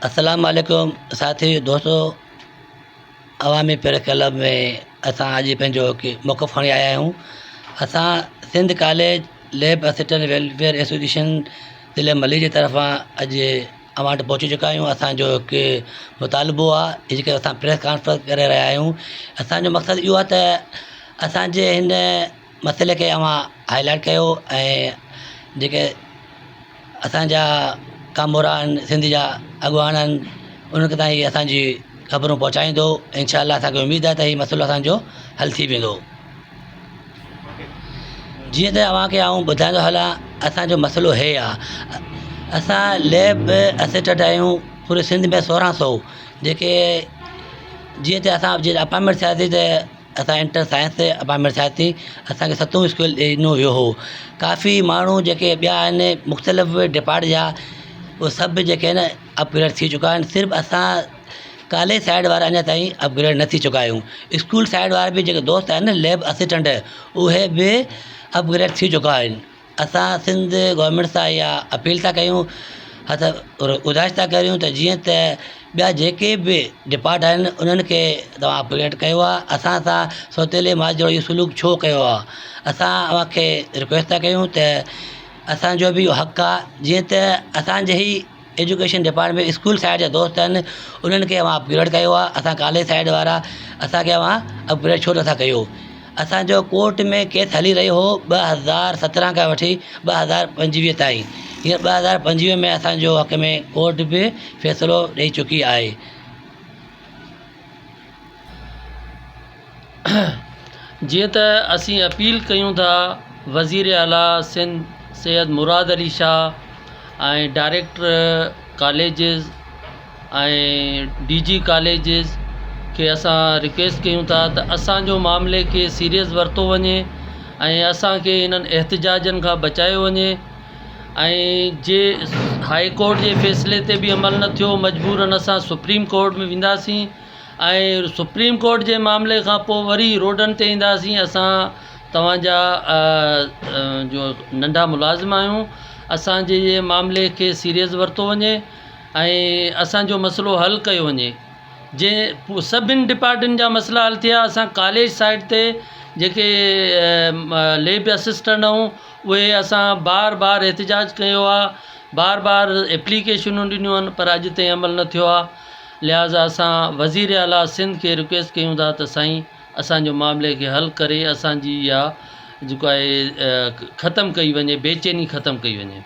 अस्सलाम वालेकुम साथी दोस्तों, अवामी प्रेस क्लब में असां अॼु पंहिंजो मौक़िफ़ खणी आया आहियूं। असां Sindh college lab assistant welfare association ज़िले मली जे तरफ़ां अॼु अवां वटि पहुची चुका आहियूं। असांजो हिकु मुतालबो आहे जेके असां प्रेस कॉन्फ्रेंस करे रहिया आहियूं। असांजो मक़सदु इहो आहे त असांजे हिन मसइले खे अवां हाईलाइट कयो ऐं जेके असांजा कामोरा आहिनि, सिंध जा अॻुवान आहिनि, उन्हनि ताईं असांजी ख़बरूं पहुचाईंदो। इंशाअल्लाह असांखे उमेदु आहे त हीउ मसइलो असांजो हल थी वेंदो। जीअं त अव्हांखे आउं ॿुधाईंदो हलां, असांजो मसइलो हे आहे, असां लैब असिस्टेंट आहियूं पूरे सिंध में 1600 जेके जीअं त असां जीअं अपॉइंटमेंट थियासीं त असां इंटर साइंस ते अपॉइंटमेंट थियासीं। असांखे 7वीं स्कूल ॾिनो वियो हो। काफ़ी माण्हू जेके ॿिया आहिनि मुख़्तलिफ़ डिपार्ट जा, उहे सभु जेके आहिनि अपग्रेड थी चुका आहिनि। सिर्फ़ु असां कॉलेज साइड वारा अञा ताईं अपग्रेड न थी चुका आहियूं। स्कूल साइड वारा बि जेके दोस्त आहिनि न लैब असिस्टेंट, उहे बि अपग्रेड थी चुका आहिनि। असां सिंध गवर्नमेंट सां इहा अपील था कयूं, गुज़ारिश था कयूं त जीअं त ॿिया जेके बि डिपार्ट आहिनि उन्हनि खे तव्हां अपग्रेड कयो आहे। असां सां सौतेले मां जो इहो सलूक छो कयो आहे? असां अव्हांखे रिक्वेस्ट था कयूं त असांजो बि इहो हक़ु आहे। जीअं त असांजे ई एजुकेशन डिपार्टमेंट स्कूल साइड जा दोस्त आहिनि, उन्हनि खे अव्हां अपग्रेड कयो आहे। असां कॉलेज साइड वारा असांखे अव्हां अपग्रेड छो नथा कयो? असांजो कोर्ट में केस हली रहियो हो 2017 खां वठी 2025 ताईं। हींअर 2025 में असांजो हक़ में कोर्ट बि फ़ैसिलो ॾेई चुकी आहे। जीअं त असीं अपील कयूं था वज़ीर आला सिंध सैयद मुराद अली शाह ऐं डायरेक्टर कॉलेजिस ऐं DG कॉलेजिस खे असां रिक्वेस्ट कयूं था त असांजो मामले खे सीरियस वरितो वञे ऐं असांखे इन्हनि एहतिजाजनि खां बचायो वञे। ऐं जे हाई कोर्ट जे फ़ैसिले ते बि अमल न थियो, मजबूरन असां सुप्रीम कोर्ट में वेंदासीं ऐं सुप्रीम कोर्ट जे मामले खां पोइ वरी रोडनि ते ईंदासीं। असां तव्हांजा जो नंढा मुलाज़िम आहियूं। असांजे इहे मामले खे सीरियस वरितो वञे ऐं असांजो मसइलो हल कयो वञे। जे सभिनि डिपार्टनि जा मसइला हल थिया, असां कॉलेज साइड ते जेके लैब असिस्टेंट ऐं उहे असां बार बार एहतिजाज कयो आहे, बार बार एप्लीकेशनूं ॾिनियूं आहिनि, पर अॼु ताईं अमल न थियो आहे। लिहाज़ा असां वज़ीर आला सिंध खे रिक्वेस्ट कयूं था त साईं असांजो मामले खे हल करे असांजी इहा जेको आहे ख़तमु कई वञे, बेचैनी ख़तमु कई वञे।